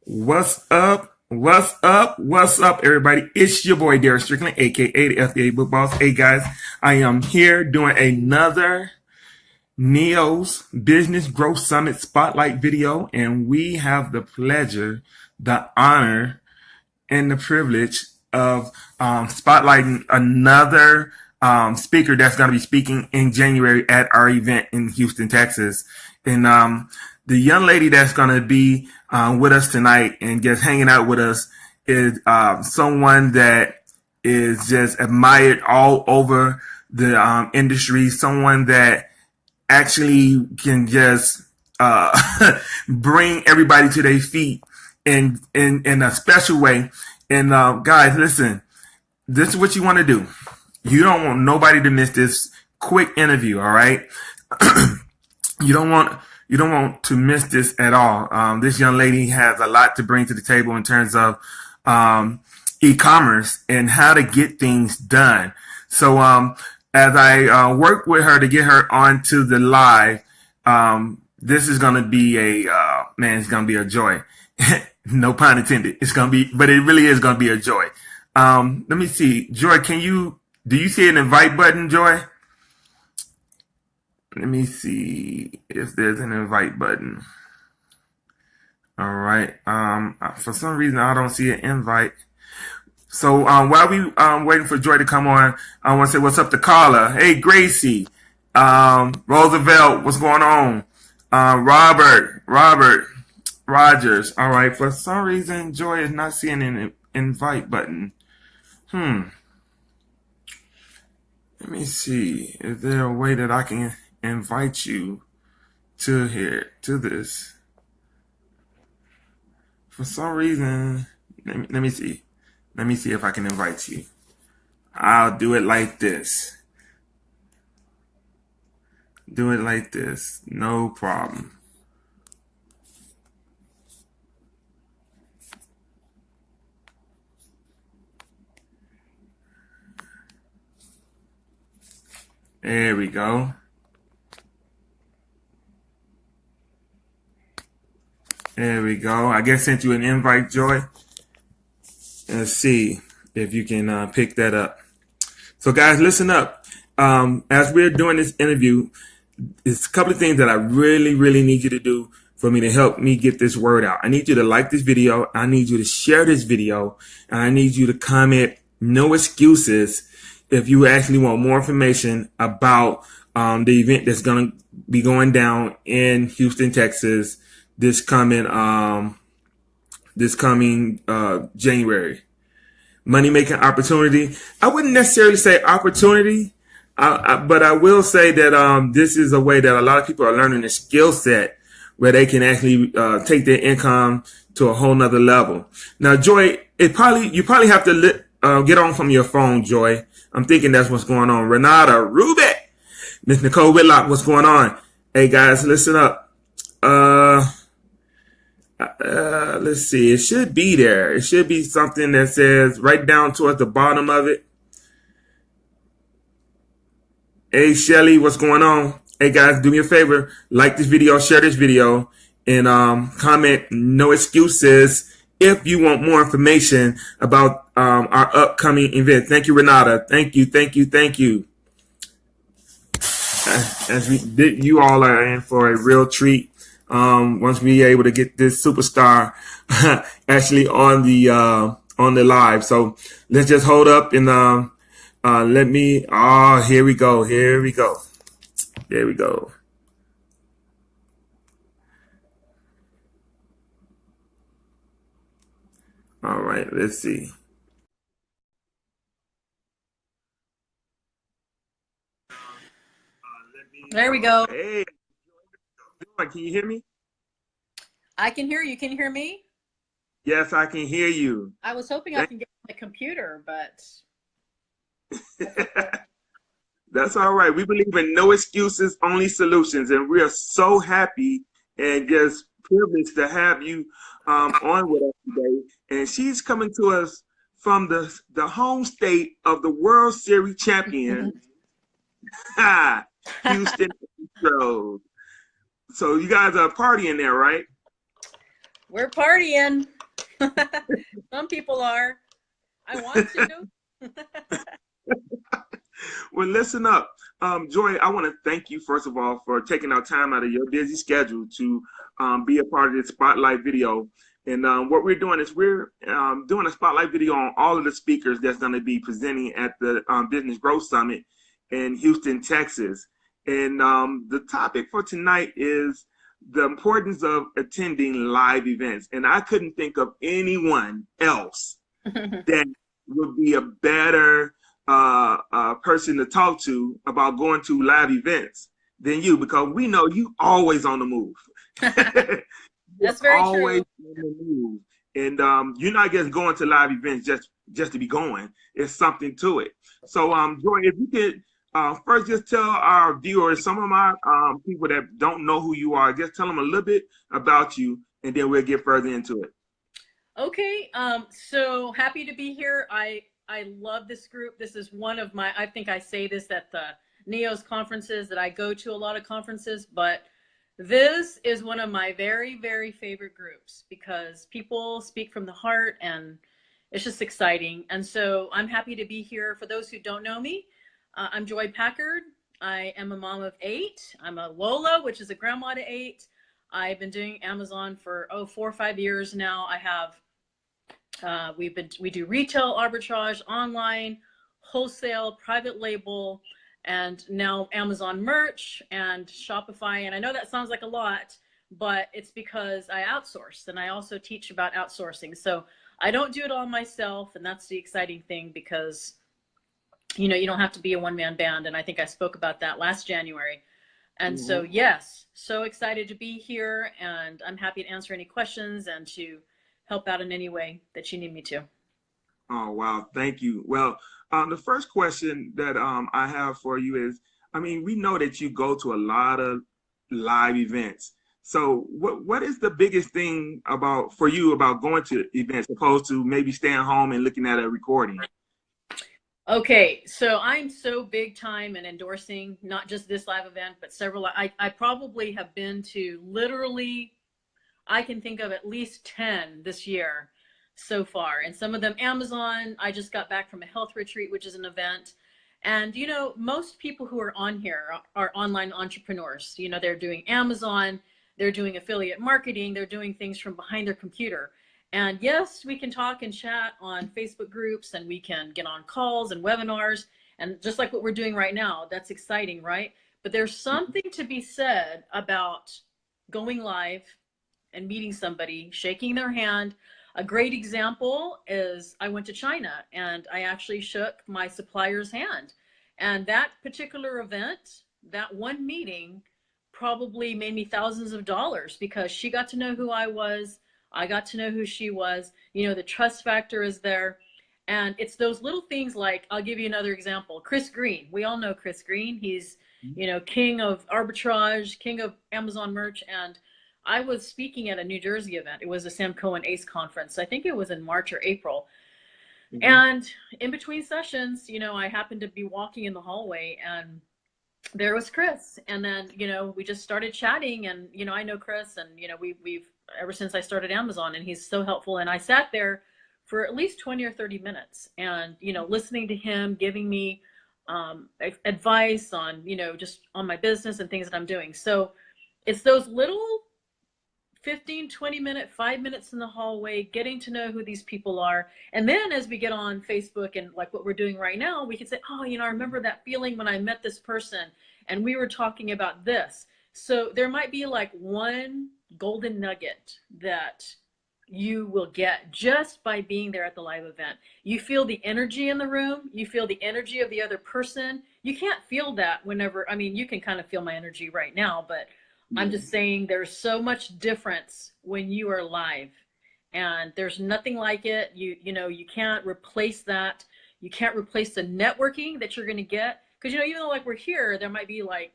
What's up? What's up? What's up, everybody? It's your boy, Derrick Strickland, aka the FBA Book Boss. Hey, guys, I am here doing another NEO's Business Growth Summit Spotlight video, and we have the pleasure, the honor, and the privilege of spotlighting another speaker that's going to be speaking in January at our event in Houston, Texas. And the young lady that's going to be with us tonight and just hanging out with us is someone that is just admired all over the industry, someone that actually can just bring everybody to their feet in a special way. And guys, listen, this is what you want to do. You don't want nobody to miss this quick interview, all right? You don't want to miss this at all. This young lady has a lot to bring to the table in terms of e-commerce and how to get things done. So as I work with her to get her onto the live, this is going to be it's going to be a joy. No pun intended. It's going to be, but it really is going to be a joy. Let me see. Joy, do you see an invite button, Joy? Let me see if there's an invite button. All right. For some reason, I don't see an invite. So while we waiting for Joy to come on, I want to say what's up to Carla. Hey, Gracie. Roosevelt, what's going on? Robert, Rogers. All right. For some reason, Joy is not seeing an invite button. Let me see. Is there a way that I can invite you to this? For some reason, let me see. Let me see if I can invite you. I'll do it like this. Do it like this. No problem. There we go. There we go. I guess sent you an invite, Joy. Let's see if you can pick that up. So, guys, listen up. As we're doing this interview, there's a couple of things that I really, really need you to do for me to help me get this word out. I need you to like this video. I need you to share this video. And I need you to comment no excuses if you actually want more information about the event that's going to be going down in Houston, Texas this coming January. Money making opportunity. I wouldn't necessarily say opportunity, but I will say that this is a way that a lot of people are learning a skill set where they can actually take their income to a whole nother level. Now, Joy, you probably have to get on from your phone, Joy. I'm thinking that's what's going on. Renata, Rubik, Miss Nicole Whitlock, what's going on? Hey guys, listen up. Let's see. It should be there. It should be something that says right down towards the bottom of it. Hey Shelly, what's going on? Hey guys, do me a favor. Like this video, share this video, and comment no excuses if you want more information about our upcoming event. Thank you, Renata. Thank you. You all are in for a real treat. Once we are able to get this superstar actually on the live. So let's just hold up and here we go. There we go. All right, let's see. There we go. Hey, can you hear me? I can hear you. Can you hear me? Yes, I can hear you. I was hoping I can get on the computer, but that's all right. We believe in no excuses, only solutions, and we are so happy and just privileged to have you on with us today. And she's coming to us from the home state of the World Series champion, Houston Astros. So you guys are partying there, right? We're partying. Some people are. I want to. Well, listen up. Joy, I want to thank you, first of all, for taking out time out of your busy schedule to be a part of this spotlight video. And what we're doing is we're doing a spotlight video on all of the speakers that's going to be presenting at the Business Growth Summit in Houston, Texas. And the topic for tonight is the importance of attending live events. And I couldn't think of anyone else that would be a better person to talk to about going to live events than you, because we know you always on the move. That's very always true. on the move. And you're not just going to live events just to be going. It's something to it. So Joy, if you could first just tell our viewers, some of my people that don't know who you are, just tell them a little bit about you, and then we'll get further into it. Okay, so happy to be here. I love this group. This is one of my, I think I say this at the NEOS conferences, that I go to a lot of conferences, but this is one of my very, very favorite groups because people speak from the heart and it's just exciting. And so I'm happy to be here. For those who don't know me, I'm Joy Packard. I am a mom of 8. I'm a Lola, which is a grandma to 8. I've been doing Amazon for 4 or 5 years now. I have we do retail arbitrage, online, wholesale, private label, and now Amazon merch and Shopify. And I know that sounds like a lot, but it's because I outsource, and I also teach about outsourcing. So I don't do it all myself, and that's the exciting thing, because you don't have to be a one-man band. And I think I spoke about that last January. And so, yes, so excited to be here, and I'm happy to answer any questions and to help out in any way that you need me to. Oh, wow. Thank you. Well, the first question that I have for you is, I mean, we know that you go to a lot of live events. So what is the biggest thing for you about going to events opposed to maybe staying home and looking at a recording? Okay, so I'm so big time in endorsing not just this live event, but several. I probably have been to literally, I can think of at least 10 this year so far. And some of them Amazon. I just got back from a health retreat, which is an event. And, most people who are on here are online entrepreneurs. They're doing Amazon, they're doing affiliate marketing, they're doing things from behind their computer. And yes, we can talk and chat on Facebook groups, and we can get on calls and webinars, and just like what we're doing right now. That's exciting, right? But there's something to be said about going live and meeting somebody, shaking their hand. A great example is I went to China and I actually shook my supplier's hand. And that particular event, that one meeting, probably made me thousands of dollars, because she got to know who I was. I got to know who she was. The trust factor is there. And it's those little things, like, I'll give you another example. Chris Green. We all know Chris Green. He's, king of arbitrage, king of Amazon merch. And I was speaking at a New Jersey event. It was a Sam Cohen ACE conference. I think it was in March or April. And in between sessions, I happened to be walking in the hallway, and there was Chris. And then, we just started chatting, and, I know Chris, and, we've ever since I started Amazon, and he's so helpful. And I sat there for at least 20 or 30 minutes and, listening to him, giving me advice on, just on my business and things that I'm doing. So it's those little 15, 20 minute, 5 minutes in the hallway, getting to know who these people are. And then as we get on Facebook and like what we're doing right now, we can say, oh, I remember that feeling when I met this person and we were talking about this. So there might be like one golden nugget that you will get just by being there at the live event. You feel the energy in the room. You feel the energy of the other person. You can't feel that whenever, you can kind of feel my energy right now, but I'm just saying there's so much difference when you are live, and there's nothing like it. You can't replace that. You can't replace the networking that you're going to get. Because, even though like we're here, there might be like,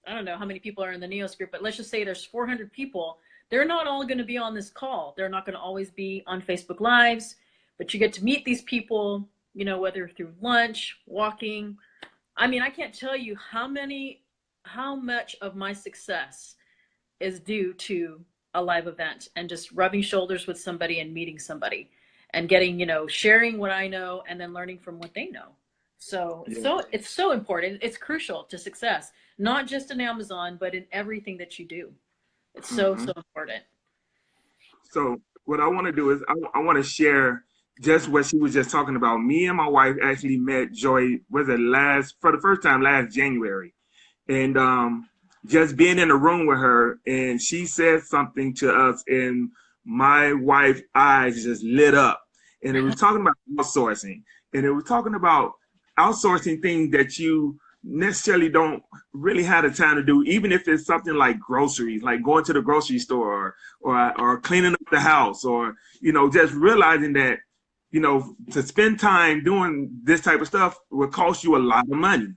I don't know how many people are in the NEOS group, but let's just say there's 400 people. They're not all going to be on this call. They're not going to always be on Facebook Lives, but you get to meet these people, whether through lunch, walking. I can't tell you how much of my success is due to a live event and just rubbing shoulders with somebody and meeting somebody and getting, sharing what I know and then learning from what they know. So Yeah. it's so important. It's crucial to success, not just in Amazon, but in everything that you do. It's so important. So what I want to do is I want to share just what she was just talking about. Me and my wife actually met Joy, was it for the first time last January. And just being in the room with her, and she said something to us, and my wife's eyes just lit up. And it was talking about outsourcing, and it was talking about outsourcing things that you necessarily don't really have the time to do, even if it's something like groceries, like going to the grocery store or cleaning up the house, or just realizing that to spend time doing this type of stuff will cost you a lot of money.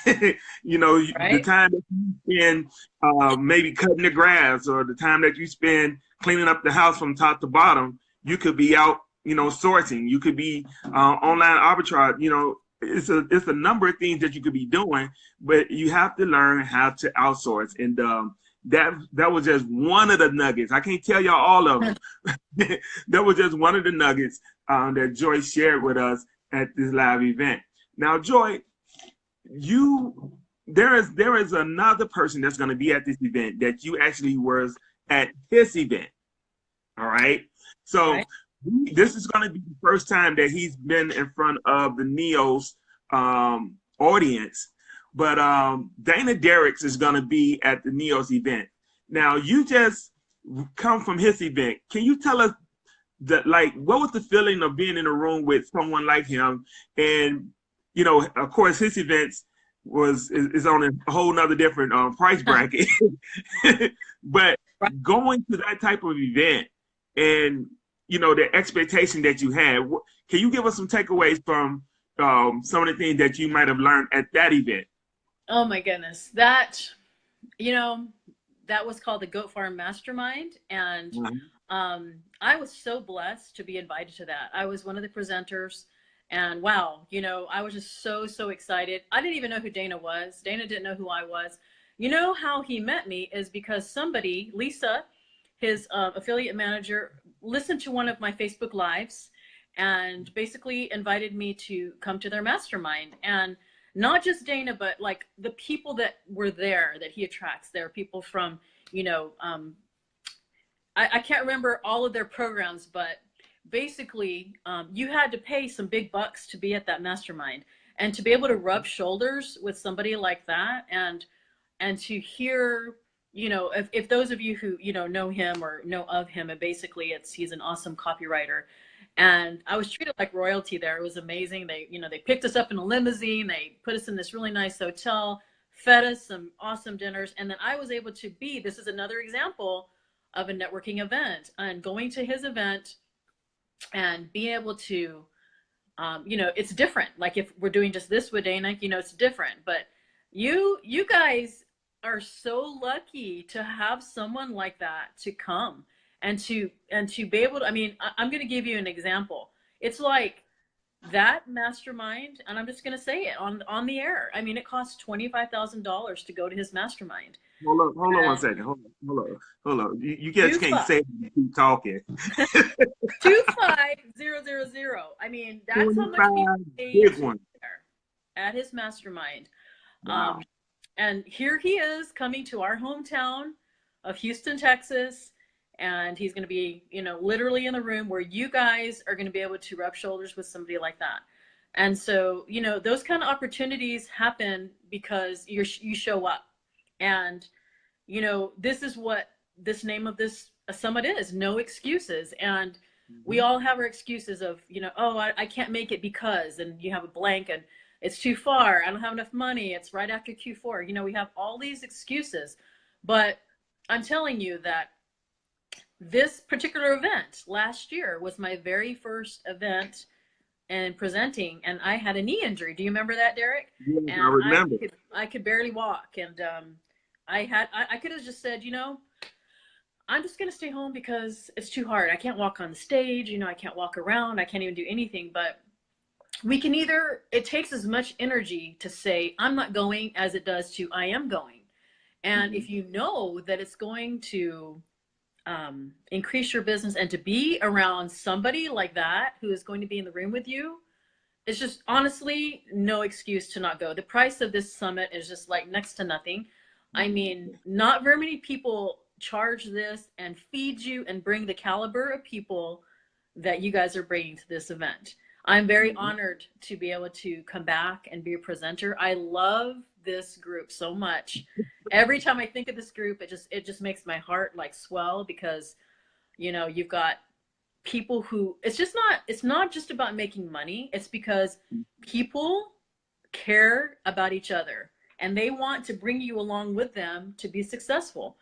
Right? The time that you spend maybe cutting the grass, or the time that you spend cleaning up the house from top to bottom, you could be out, sourcing. You could be online arbitrage. It's a number of things that you could be doing, but you have to learn how to outsource. And that was just one of the nuggets. I can't tell y'all all of them. That was just one of the nuggets that Joy shared with us at this live event. Now, Joy, there is another person that's going to be at this event that you actually was at his event. All right. So this is going to be the first time that he's been in front of the Neos audience. But Dana Derrick is going to be at the Neos event. Now, you just come from his event. Can you tell us what was the feeling of being in a room with someone like him? And of course, his events is on a whole nother different price bracket. But going to that type of event and the expectation that you had, can you give us some takeaways from some of the things that you might have learned at that event? Oh my goodness, that was called the Goat Farm Mastermind, and I was so blessed to be invited to that. I was one of the presenters. And wow, I was just so excited. I didn't even know who Dana was. Dana didn't know who I was. How he met me is because somebody, Lisa, his affiliate manager, listened to one of my Facebook Lives and basically invited me to come to their mastermind. And not just Dana, but like the people that were there that he attracts. There are people from, I can't remember all of their programs, but basically, you had to pay some big bucks to be at that mastermind, and to be able to rub shoulders with somebody like that, and to hear, if those of you who know him or know of him, and basically he's an awesome copywriter, and I was treated like royalty there. It was amazing. They picked us up in a limousine. They put us in this really nice hotel, fed us some awesome dinners, and then I was able to this is another example of a networking event, and going to his event and being able to, it's different. Like if we're doing just this with Dana, it's different. But you guys are so lucky to have someone like that to come and to be able to. I'm going to give you an example. It's like that mastermind, and I'm just going to say it on the air. It costs $25,000 to go to his mastermind. Hold on 1 second. Hold on. You guys can't say it, you keep talking. 25000. That's how much he paid there at his mastermind. Wow. And here he is coming to our hometown of Houston, Texas, and he's going to be, literally in the room where you guys are going to be able to rub shoulders with somebody like that. And so, those kind of opportunities happen because you show up. And, this is what this name of this summit is: no excuses. And we all have our excuses of, I can't make it because, and you have a blank, and it's too far. I don't have enough money. It's right after Q4. We have all these excuses. But I'm telling you that this particular event last year was my very first event and presenting, and I had a knee injury. Do you remember that, Derrick? Yeah, and I remember. I could barely walk, and I could have just said, I'm just going to stay home because it's too hard. I can't walk on the stage, I can't walk around. I can't even do anything. But we can it takes as much energy to say, I'm not going, as it does to, I am going. And if you know that it's going to increase your business and to be around somebody like that who is going to be in the room with you, it's just honestly no excuse to not go. The price of this summit is just like next to nothing. I mean, not very many people charge this and feed you and bring the caliber of people that you guys are bringing to this event. I'm very honored to be able to come back and be a presenter. I love this group so much. Every time I think of this group, it just makes my heart like swell, because you know, you've got people who it's not just about making money. It's because people care about each other and they want to bring you along with them to be successful.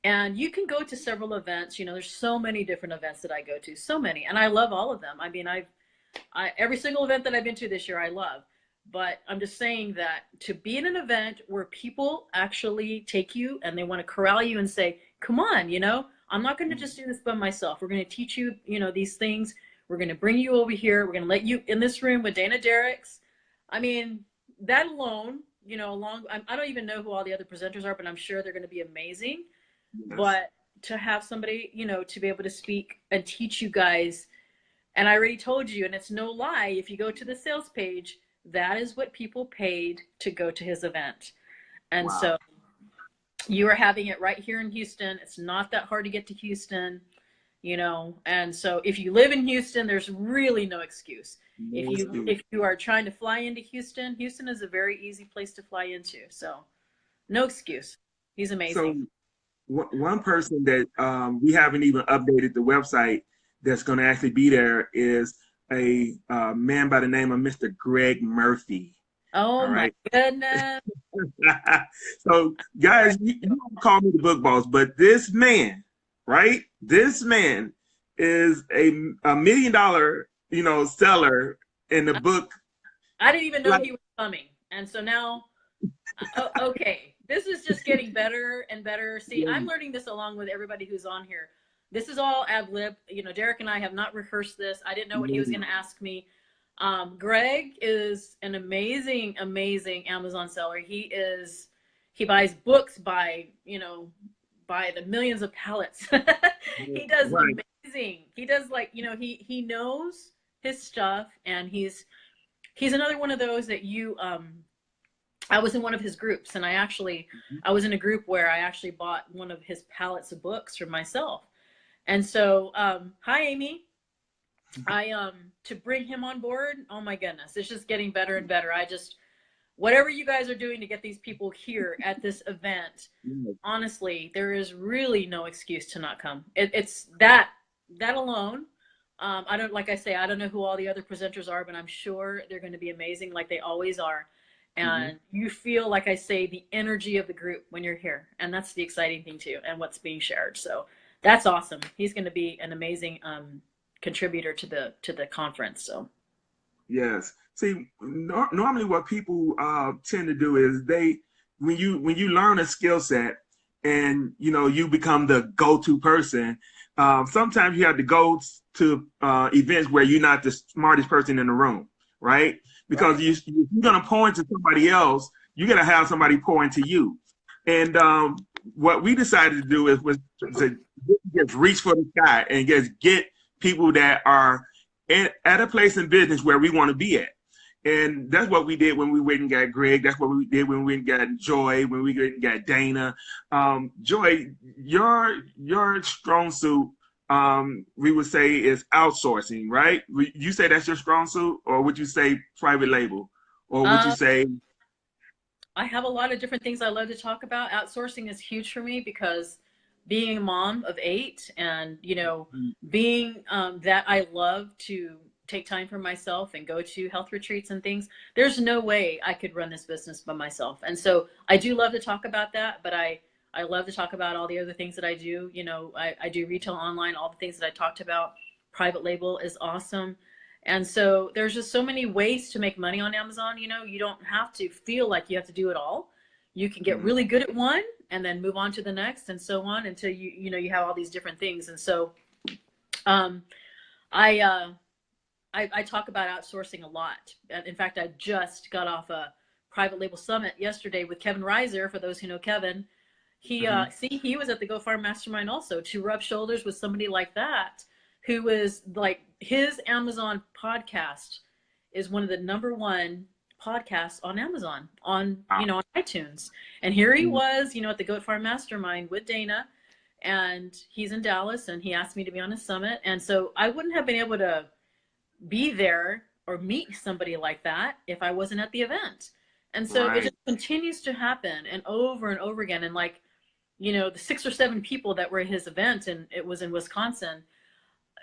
And you can go to several events. You know, there's so many different events that I go to, so many, and I love all of them. I mean, every single event that I've been to this year, I love. But I'm just saying that to be in an event where people actually take you and they want to corral you and say, come on, you know, I'm not going to just do this by myself. We're going to teach you, you know, these things. We're going to bring you over here. We're going to let you in this room with Dana Derricks. I mean, that alone, you know, I don't even know who all the other presenters are, but I'm sure they're going to be amazing. Yes. But to have somebody, you know, to be able to speak and teach you guys, and I already told you, and it's no lie, if you go to the sales page, that is what people paid to go to his event. And wow. So you are having it right here in Houston. It's not that hard to get to Houston, you know. And so if you live in Houston, there's really no excuse. If you are trying to fly into Houston, Houston is a very easy place to fly into. So no excuse. He's amazing. So one person that we haven't even updated the website that's going to actually be there is a man by the name of Mr. Greg Murphy. Oh, my goodness. So, guys, you don't call me the book boss, but this man, right? This man is a $1 million, you know, seller in the book. I didn't even know he was coming. And so now, okay, this is just getting better and better. See, I'm learning this along with everybody who's on here. This is all ad lib. You know, Derrick and I have not rehearsed this. I didn't know what he was going to ask me. Greg is an amazing, amazing Amazon seller. He buys books by the millions of pallets. He does amazing. He does, like, you know, he knows his stuff, and he's another one of those that I was in one of his groups, and I was in a group where I actually bought one of his pallets of books for myself. And so, hi, Amy. To bring him on board, oh my goodness, it's just getting better and better. Whatever you guys are doing to get these people here at this event, honestly, there is really no excuse to not come. It's that alone. Like I say, I don't know who all the other presenters are, but I'm sure they're going to be amazing, like they always are. And you feel, like I say, the energy of the group when you're here. And that's the exciting thing too, and what's being shared. So that's awesome. He's going to be an amazing contributor to the conference. So yes, see, normally what people tend to do is when you learn a skill set and you know you become the go-to person, sometimes you have to go to events where you're not the smartest person in the room, right? Because if you're going to pour into somebody else, you're going to have somebody pour into you. And what we decided to do was to just reach for the sky and just get people that are at a place in business where we want to be at. And that's what we did when we went and got Greg. That's what we did when we went and got Joy, when we went and got Dana. Joy, your strong suit, we would say, is outsourcing, right? You say that's your strong suit, or would you say private label? Or would you say... I have a lot of different things I love to talk about. Outsourcing is huge for me because being a mom of 8 and, you know, being that I love to take time for myself and go to health retreats and things, there's no way I could run this business by myself. And so I do love to talk about that, but I love to talk about all the other things that I do. You know, I do retail online, all the things that I talked about. Private label is awesome. And so there's just so many ways to make money on Amazon. You know, you don't have to feel like you have to do it all. You can get really good at one and then move on to the next and so on until you have all these different things. And so I talk about outsourcing a lot. In fact, I just got off a private label summit yesterday with Kevin Reiser. For those who know Kevin, He see, he was at the Go Farm Mastermind also, to rub shoulders with somebody like that, who is like, his Amazon podcast is one of the #1 podcasts on Amazon, on on iTunes. And here he was, at the Goat Farm Mastermind with Dana, and he's in Dallas, and he asked me to be on his summit. And so I wouldn't have been able to be there or meet somebody like that if I wasn't at the event. And so it just continues to happen, and over again. And like, the 6 or 7 people that were at his event, and it was in Wisconsin,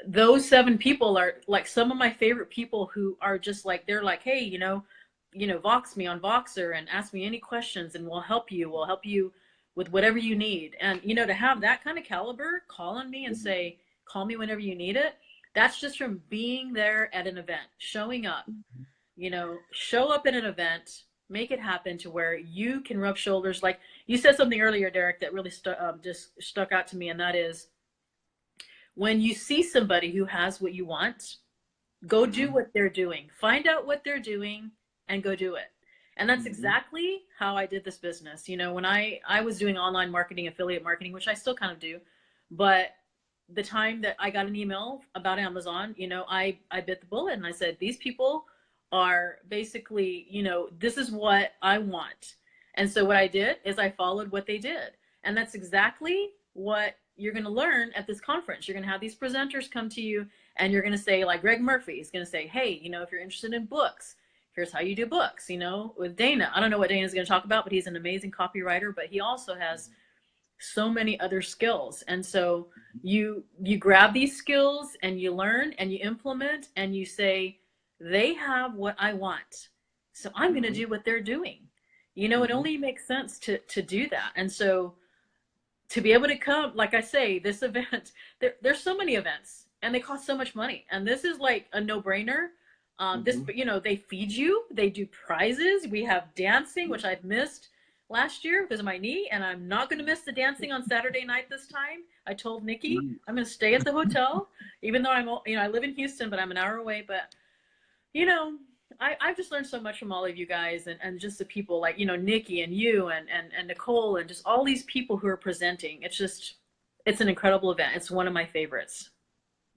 those 7 people are like some of my favorite people, who are just like, they're like, hey, Vox me on Voxer and ask me any questions, and we'll help you with whatever you need. And to have that kind of caliber call on me and say, call me whenever you need it, that's just from being there at an event, showing up. Show up at an event, make it happen to where you can rub shoulders. Like you said something earlier, Derrick, that really just stuck out to me, and that is, when you see somebody who has what you want, go do what they're doing. Find out what they're doing and go do it. And that's exactly how I did this business. When I was doing online marketing, affiliate marketing, which I still kind of do, but the time that I got an email about Amazon, I bit the bullet, and I said, these people are basically, this is what I want. And so what I did is I followed what they did. And that's exactly what you're going to learn at this conference. You're going to have these presenters come to you, and you're going to say, like Greg Murphy is going to say, hey, if you're interested in books, here's how you do books. With Dana, I don't know what Dana's going to talk about, but he's an amazing copywriter, but he also has so many other skills. And so you grab these skills, and you learn, and you implement, and you say, they have what I want, so I'm going to do what they're doing. It only makes sense to do that. And so to be able to come, like I say, this event, there's so many events, and they cost so much money. And this is like a no-brainer. They feed you, they do prizes. We have dancing, which I've missed last year because of my knee, and I'm not going to miss the dancing on Saturday night this time. I told Nikki I'm going to stay at the hotel, even though I live in Houston, but I'm an hour away. But I've just learned so much from all of you guys, and just the people like Nikki and you and Nicole, and just all these people who are presenting. It's an incredible event. It's one of my favorites.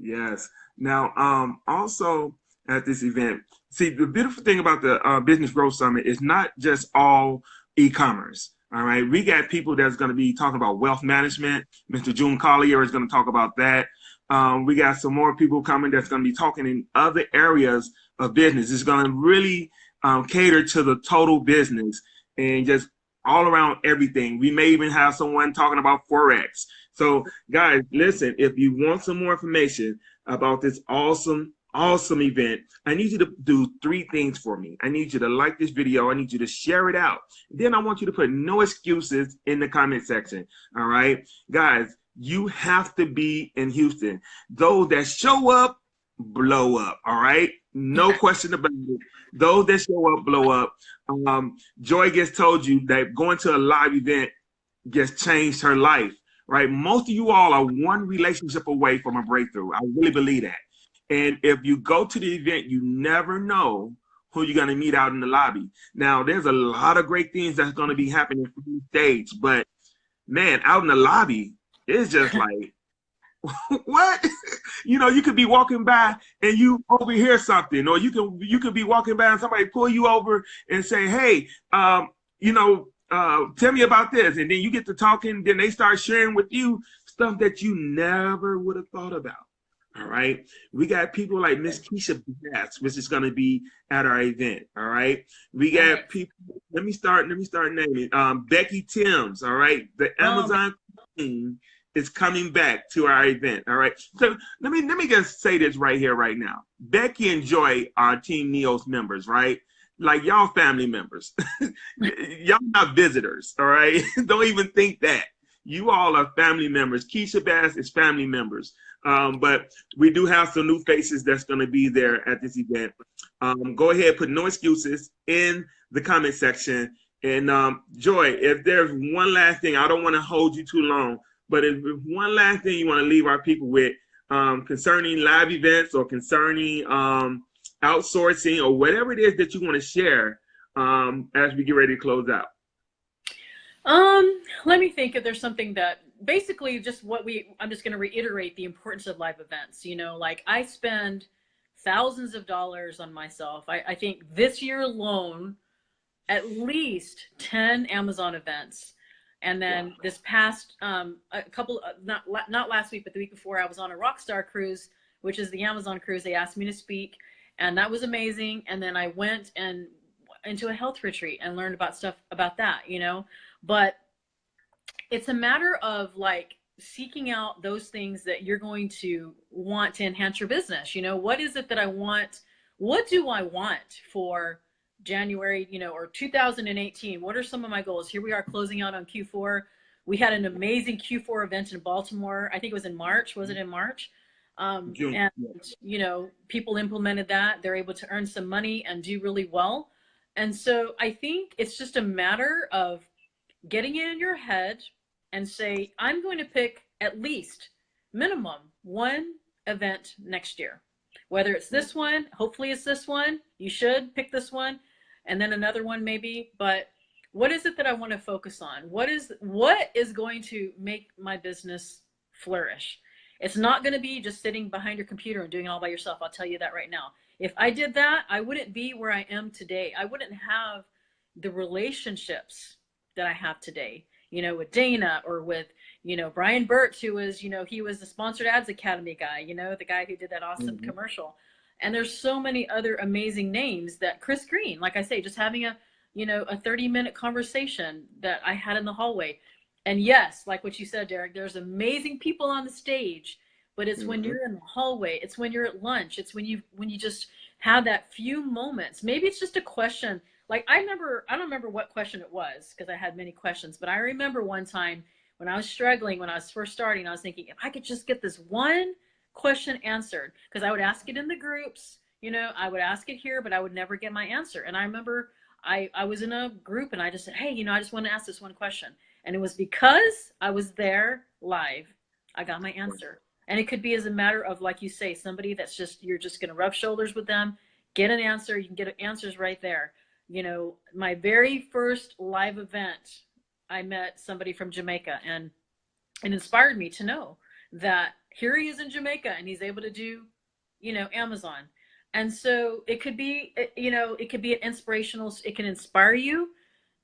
Yes. Now, also at this event, see, the beautiful thing about the Business Growth Summit is not just all e-commerce. All right, we got people that's going to be talking about wealth management. Mr. June Collier is going to talk about that. We got some more people coming that's going to be talking in other areas of business. It's going to really cater to the total business and just all around everything. We may even have someone talking about Forex. So guys, listen, if you want some more information about this awesome event, I need you to do 3 things for me. I need you to like this video. I need you to share it out. Then I want you to put no excuses in the comment section. All right, guys, you have to be in Houston. Those that show up, blow up. All right, no question about it. Those that show up, blow up. Joy just told you that going to a live event just changed her life, right? Most of you all are one relationship away from a breakthrough. I really believe that. And if you go to the event, you never know who you're going to meet out in the lobby. Now, there's a lot of great things that's going to be happening from the stage, but man, out in the lobby, it's just like, what? You could be walking by and you overhear something, or you could be walking by and somebody pull you over and say, hey, tell me about this. And then you get to talking, then they start sharing with you stuff that you never would have thought about. All right. We got people like Miss Keisha Bass, which is going to be at our event. All right. We got people. Let me start naming. Becky Timms. All right. The Amazon team is coming back to our event. All right. So let me just say this right here, right now. Becky and Joy are Team Neos members, right? Like y'all family members. Y'all not visitors. All right. Don't even think that. You all are family members. Keisha Bass is family members. But we do have some new faces that's going to be there at this event. Go ahead, put no excuses in the comment section. And Joy, if there's one last thing, I don't want to hold you too long, but if one last thing you want to leave our people with concerning live events or concerning outsourcing or whatever it is that you want to share as we get ready to close out. Let me think if there's something that basically just I'm just going to reiterate the importance of live events. Like I spend thousands of dollars on myself. I think this year alone, at least 10 Amazon events. And then this past, a couple, not last week, but the week before, I was on a Rockstar cruise, which is the Amazon cruise. They asked me to speak, and that was amazing. And then I went and into a health retreat and learned about stuff about that, but it's a matter of like seeking out those things that you're going to want to enhance your business. What is it that I want? What do I want for January, or 2018? What are some of my goals? Here we are closing out on Q4. We had an amazing Q4 event in Baltimore. I think it was in March. Was it in March? June. And, people implemented that. They're able to earn some money and do really well. And so I think it's just a matter of getting it in your head and say, I'm going to pick at least minimum one event next year. Whether it's this one, hopefully it's this one, you should pick this one, and then another one maybe. But what is it that I want to focus on? What is going to make my business flourish? It's not going to be just sitting behind your computer and doing it all by yourself. I'll tell you that right now. If I did that, I wouldn't be where I am today. I wouldn't have the relationships that I have today, with Dana or with, Brian Burt, who was, he was the Sponsored Ads Academy guy, the guy who did that awesome commercial. And there's so many other amazing names that Chris Green, like I say, just having a 30-minute conversation that I had in the hallway. And yes, like what you said, Derrick, there's amazing people on the stage, but it's when you're in the hallway, it's when you're at lunch, it's when you just have that few moments. Maybe it's just a question. Like I don't remember what question it was because I had many questions, but I remember one time when I was struggling, when I was first starting, I was thinking, if I could just get this one question answered, because I would ask it in the groups, I would ask it here, but I would never get my answer. And I remember I was in a group and I just said, hey, I just want to ask this one question. And it was because I was there live, I got my answer. And it could be as a matter of, like you say, somebody that's you're just going to rub shoulders with them, get an answer. You can get answers right there. My very first live event, I met somebody from Jamaica, and it inspired me to know that here he is in Jamaica and he's able to do, Amazon. And so it could be, it could be an inspirational, it can inspire you.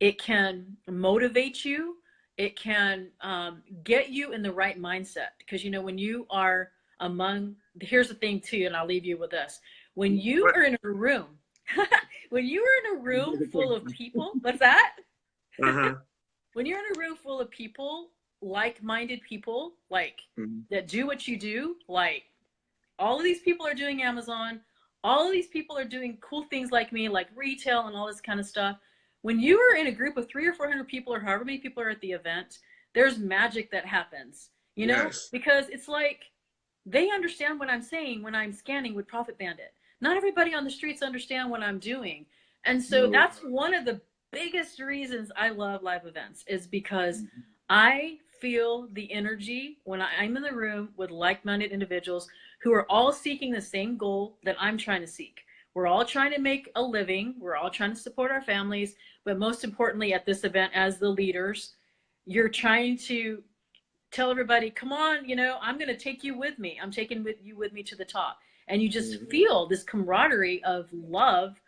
It can motivate you. It can get you in the right mindset. Because, when you are here's the thing too, and I'll leave you with this. When you are in a room, when you are in a room full of people, what's that? When you're in a room full of people, like-minded people, that do what you do, like all of these people are doing Amazon, all of these people are doing cool things like me, like retail and all this kind of stuff. When you are in a group of 300 or 400 people, or however many people are at the event, there's magic that happens, because it's like they understand what I'm saying when I'm scanning with Profit Bandit. Not everybody on the streets understand what I'm doing. And so that's one of the biggest reasons I love live events, is because I feel the energy when I'm in the room with like-minded individuals who are all seeking the same goal that I'm trying to seek. We're all trying to make a living. We're all trying to support our families. But most importantly, at this event, as the leaders, you're trying to tell everybody, come on, I'm going to take you with me. I'm taking you with me to the top. And you just feel this camaraderie of love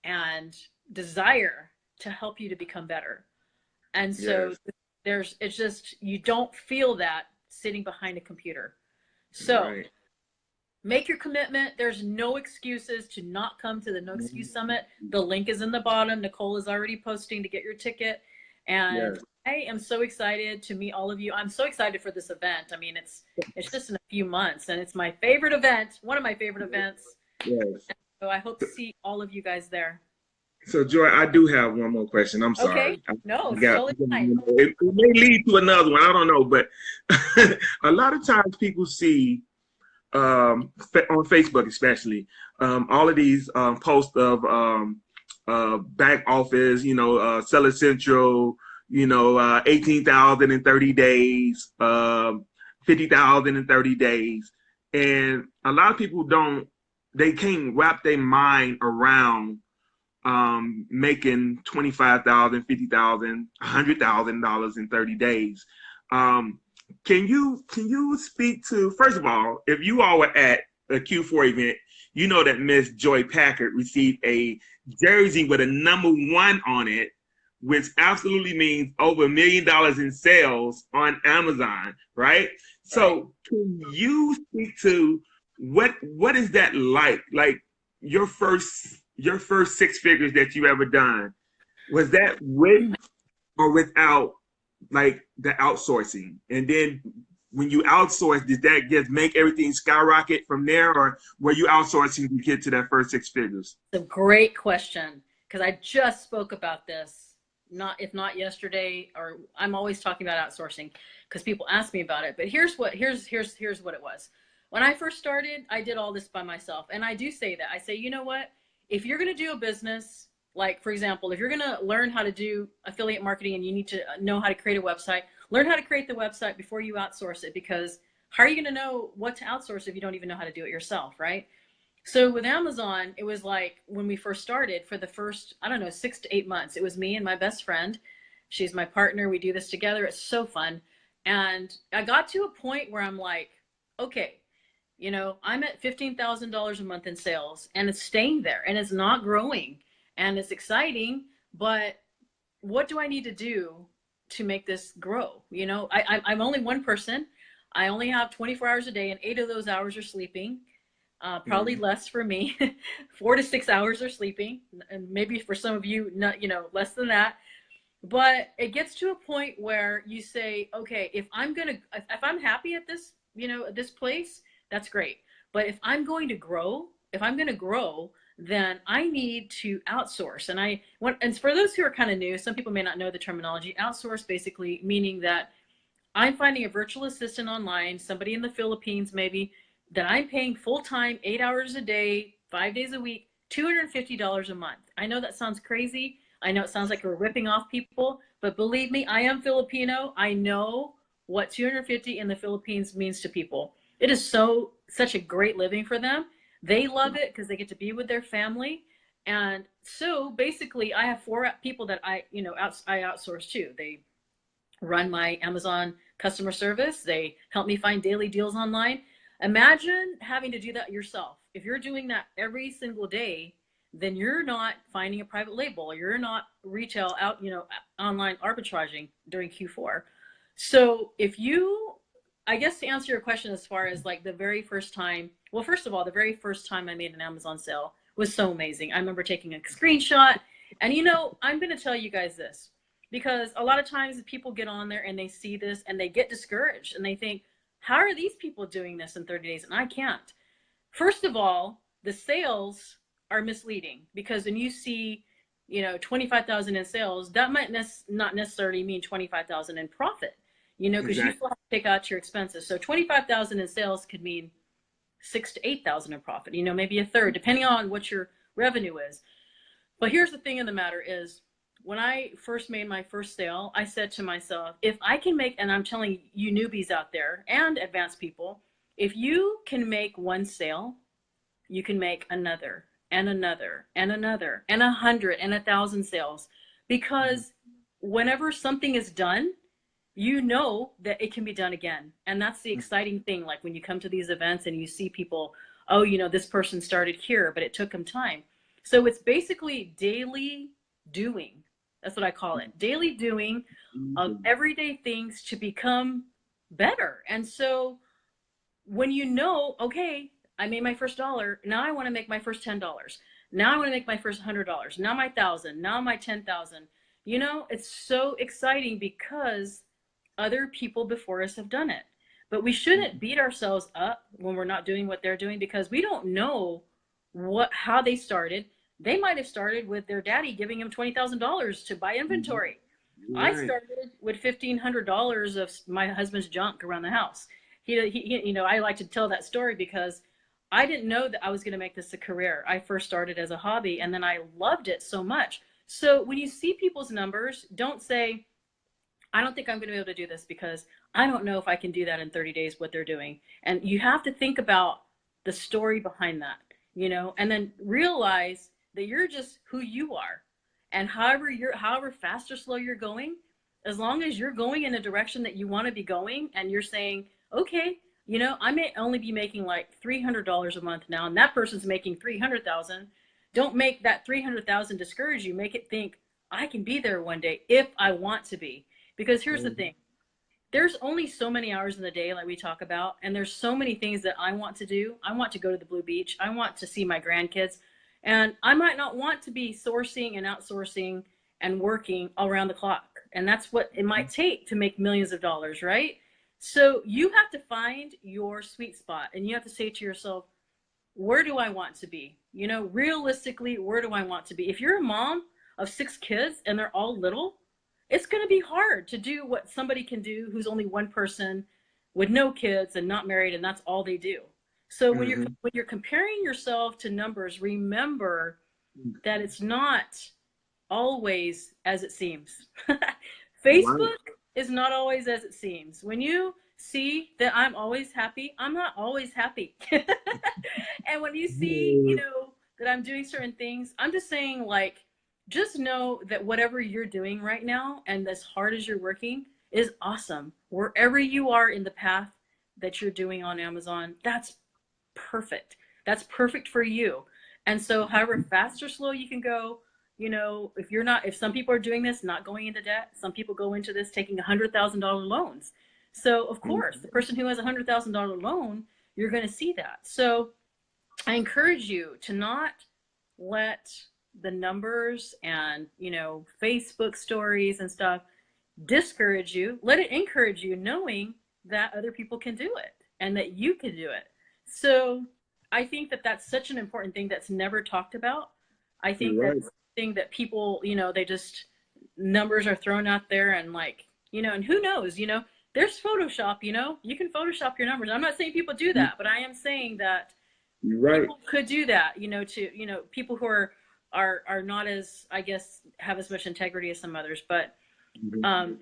and desire to help you to become better. And so it's just, you don't feel that sitting behind a computer. So make your commitment. There's no excuses to not come to the No Excuse Summit. The link is in the bottom. Nicole is already posting to get your ticket. And I am so excited to meet all of you. I'm so excited for this event. I mean, it's just in a few months, and it's my favorite event, one of my favorite events. So I hope to see all of you guys there. So, Joy, I do have one more question. I'm sorry. Okay. No, it's totally fine. It may lead to another one. I don't know. But a lot of times people see on Facebook especially, all of these posts of back office, Seller Central, 18,000 in 30 days, 50,000 in 30 days. And a lot of people they can't wrap their mind around making $25,000, $50,000, $100,000 in 30 days. Can you speak to, first of all, if you all were at a Q4 event, you know that Miss Joy Packard received a jersey with a #1 on it, which absolutely means over $1 million in sales on Amazon, right? So can you speak to what is that like? Like your first 6 figures that you ever done, was that with or without like the outsourcing? And then when you outsource, did that just make everything skyrocket from there, or were you outsourcing to get to that first 6 figures? It's a great question, because I just spoke about this, if not yesterday, or I'm always talking about outsourcing because people ask me about it. But here's what it was. When I first started, I did all this by myself. And I do say that. I say, you know what? If you're going to do a business, like, for example, if you're going to learn how to do affiliate marketing and you need to know how to create a website, learn how to create the website before you outsource it, because how are you going to know what to outsource if you don't even know how to do it yourself, right? So with Amazon, it was like when we first started, for the first, I don't know, 6 to 8 months, it was me and my best friend. She's my partner. We do this together. It's so fun. And I got to a point where I'm like, okay, you know, I'm at $15,000 a month in sales, and it's staying there, and it's not growing, and it's exciting, but what do I need to do to make this grow? You know, I'm only one person. I only have 24 hours a day, and 8 of those hours are sleeping. Probably less for me. 4 to 6 hours are sleeping, and maybe for some of you, not, you know, less than that. But it gets to a point where you say, okay, if I'm happy at this, you know, at this place, that's great. But if I'm going to grow, then I need to outsource. And for those who are kind of new, some people may not know the terminology. Outsource basically meaning that I'm finding a virtual assistant online, somebody in the Philippines maybe, that I'm paying full-time, 8 hours a day, 5 days a week, $250 a month. I know that sounds crazy. I know it sounds like we're ripping off people, but believe me, I am Filipino. I know what 250 in the Philippines means to people. It is such a great living for them. They love it because they get to be with their family. And so basically I have 4 people that I outsource to. They run my Amazon customer service. They help me find daily deals online. Imagine having to do that yourself. If you're doing that every single day, then you're not finding a private label. You're not retail online arbitraging during Q4. So I guess to answer your question as far as like the very first time, well, first of all, the very first time I made an Amazon sale was so amazing. I remember taking a screenshot, and I'm going to tell you guys this, because a lot of times people get on there and they see this and they get discouraged and they think, how are these people doing this in 30 days? And I can't. First of all, the sales are misleading, because when you see, 25,000 in sales, that might not necessarily mean 25,000 in profit, because you still have to take out your expenses. So 25,000 in sales could mean 6,000 to 8,000 in profit, maybe a third, depending on what your revenue is. But here's the thing of the matter is, when I first made my first sale, I said to myself, if I can make, and I'm telling you newbies out there and advanced people, if you can make one sale, you can make another and another and another and 100 and 1,000 sales, because whenever something is done, you know that it can be done again. And that's the exciting thing. Like when you come to these events and you see people, oh, this person started here, but it took them time. So it's basically daily doing. That's what I call it. Daily doing of everyday things to become better. And so when okay, I made my first $1, now I want to make my first $10. Now I want to make my first $100. Now my 1,000. Now my 10,000. It's so exciting because other people before us have done it. But we shouldn't beat ourselves up when we're not doing what they're doing, because we don't know how they started. They might have started with their daddy giving him $20,000 to buy inventory. Right. I started with $1,500 of my husband's junk around the house. I like to tell that story because I didn't know that I was going to make this a career. I first started as a hobby, and then I loved it so much. So when you see people's numbers, don't say, I don't think I'm going to be able to do this because I don't know if I can do that in 30 days, what they're doing. And you have to think about the story behind that, and then realize that you're just who you are. And however fast or slow you're going, as long as you're going in a direction that you want to be going and you're saying, okay, you know, I may only be making like $300 a month now, and that person's making 300,000. Don't make that 300,000 discourage you. Make it think, I can be there one day if I want to be. Because here's the thing. There's only so many hours in the day, like we talk about, and there's so many things that I want to do. I want to go to the Blue Beach. I want to see my grandkids. And I might not want to be sourcing and outsourcing and working all around the clock. And that's what it might take to make millions of dollars, right? So you have to find your sweet spot, and you have to say to yourself, where do I want to be? You know, realistically, where do I want to be? If you're a mom of 6 kids and they're all little, it's going to be hard to do what somebody can do who's only one person with no kids and not married, and that's all they do. So when you're comparing yourself to numbers, remember that it's not always as it seems. Facebook is not always as it seems. When you see that I'm always happy, I'm not always happy. And when you see, you know, that I'm doing certain things, I'm just saying, like, just know that whatever you're doing right now and as hard as you're working is awesome. Wherever you are in the path that you're doing on Amazon, that's perfect. That's perfect for you. And so however fast or slow you can go, you know, if some people are doing this, not going into debt, some people go into this taking $100,000 loans. So of course, the person who has a $100,000 loan, you're going to see that. So I encourage you to not let the numbers and, you know, Facebook stories and stuff discourage you. Let it encourage you, knowing that other people can do it and that you can do it. So I think that that's such an important thing that's never talked about. I think that's something that people, you know, they just, numbers are thrown out there, and like, you know, and who knows, you know, there's Photoshop, you know, you can Photoshop your numbers. I'm not saying people do that, but I am saying that people could do that, you know, to, you know, people who are not as, I guess, have as much integrity as some others, but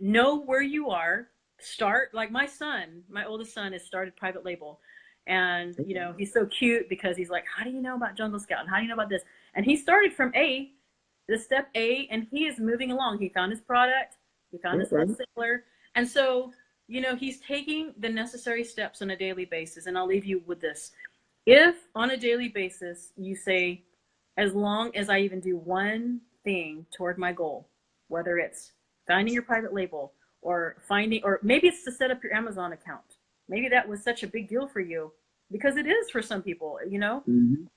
know where you are. Start, like my oldest son has started private label, and you know, he's so cute because he's like, how do you know about Jungle Scout, and how do you know about this? And he started from the step A, and he is moving along. He found his product, he found his wholesaler, and so, you know, he's taking the necessary steps on a daily basis. And I'll leave you with this. If on a daily basis you say, as long as I even do one thing toward my goal, whether it's finding your private label or maybe it's to set up your Amazon account. Maybe that was such a big deal for you, because it is for some people, you know,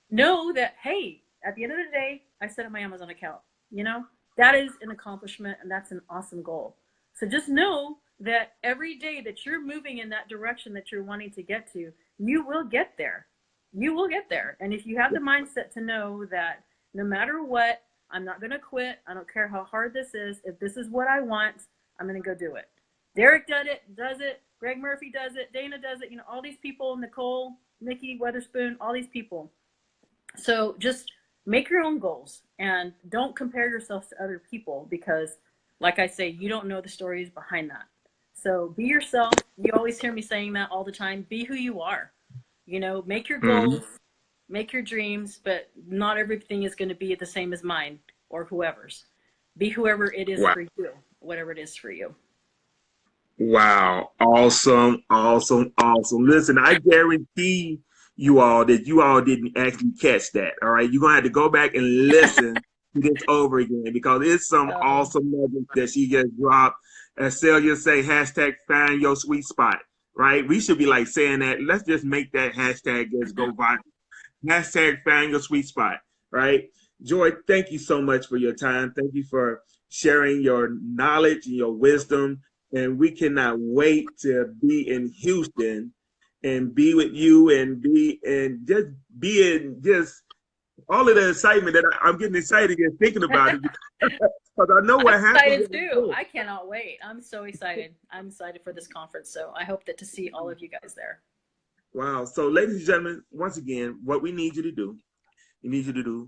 know that, hey, at the end of the day, I set up my Amazon account, you know, that is an accomplishment, and that's an awesome goal. So just know that every day that you're moving in that direction that you're wanting to get to, you will get there. You will get there. And if you have the mindset to know that no matter what, I'm not going to quit. I don't care how hard this is. If this is what I want, I'm going to go do it. Derrick does it. Greg Murphy does it. Dana does it. You know, all these people, Nicole, Nikki Weatherspoon, all these people. So just make your own goals and don't compare yourself to other people, because like I say, you don't know the stories behind that. So be yourself. You always hear me saying that all the time. Be who you are. You know, make your goals, make your dreams, but not everything is going to be the same as mine or whoever's. Be whoever it is for you, whatever it is for you. Wow. Awesome. Listen, I guarantee you all that you all didn't actually catch that. All right. You're going to have to go back and listen to this over again, because it's some awesome nuggets that she just dropped. As Celia say, hashtag find your sweet spot. Right? We should be like saying that. Let's just make that hashtag just go viral. Hashtag find your sweet spot. Right? Joy, thank you so much for your time. Thank you for sharing your knowledge and your wisdom. And we cannot wait to be in Houston and be with you and just all of the excitement that I'm getting excited just thinking about it. Because I know what happened. I'm excited too. I cannot wait. I'm so excited. I'm excited for this conference. So I hope to see all of you guys there. Wow. So ladies and gentlemen, once again, what we need you to do,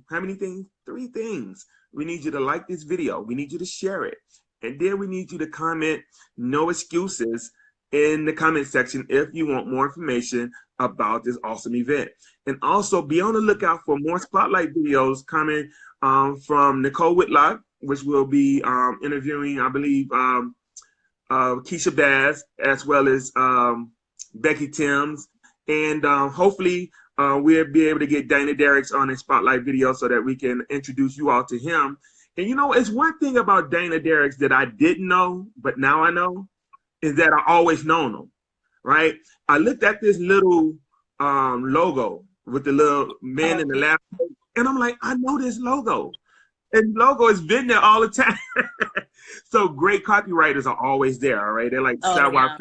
how many things? 3 things. We need you to like this video. We need you to share it. And then we need you to comment, no excuses, in the comment section if you want more information about this awesome event. And also be on the lookout for more spotlight videos coming from Nicole Whitlock, which will be interviewing, I believe, Keisha Bass, as well as Becky Timms. And hopefully we'll be able to get Dana Derrick on a spotlight video so that we can introduce you all to him. And you know, it's one thing about Dana Derrick that I didn't know, but now I know, is that I always known him, right? I looked at this little logo with the little men in the lap, and I'm like, I know this logo. And logo has been there all the time. So great copywriters are always there, all right? They're like Satellite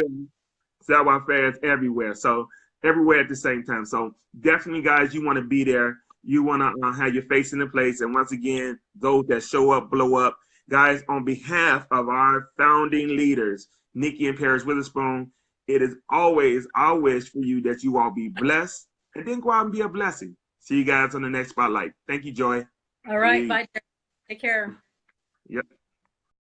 fans everywhere. So everywhere at the same time. So definitely, guys, you want to be there. You want to have your face in the place. And once again, those that show up, blow up. Guys, on behalf of our founding leaders, Nikki and Paris Witherspoon, it is always our wish for you that you all be blessed and then go out and be a blessing. See you guys on the next spotlight. Thank you, Joy. All right. Bye. Take care. Yep.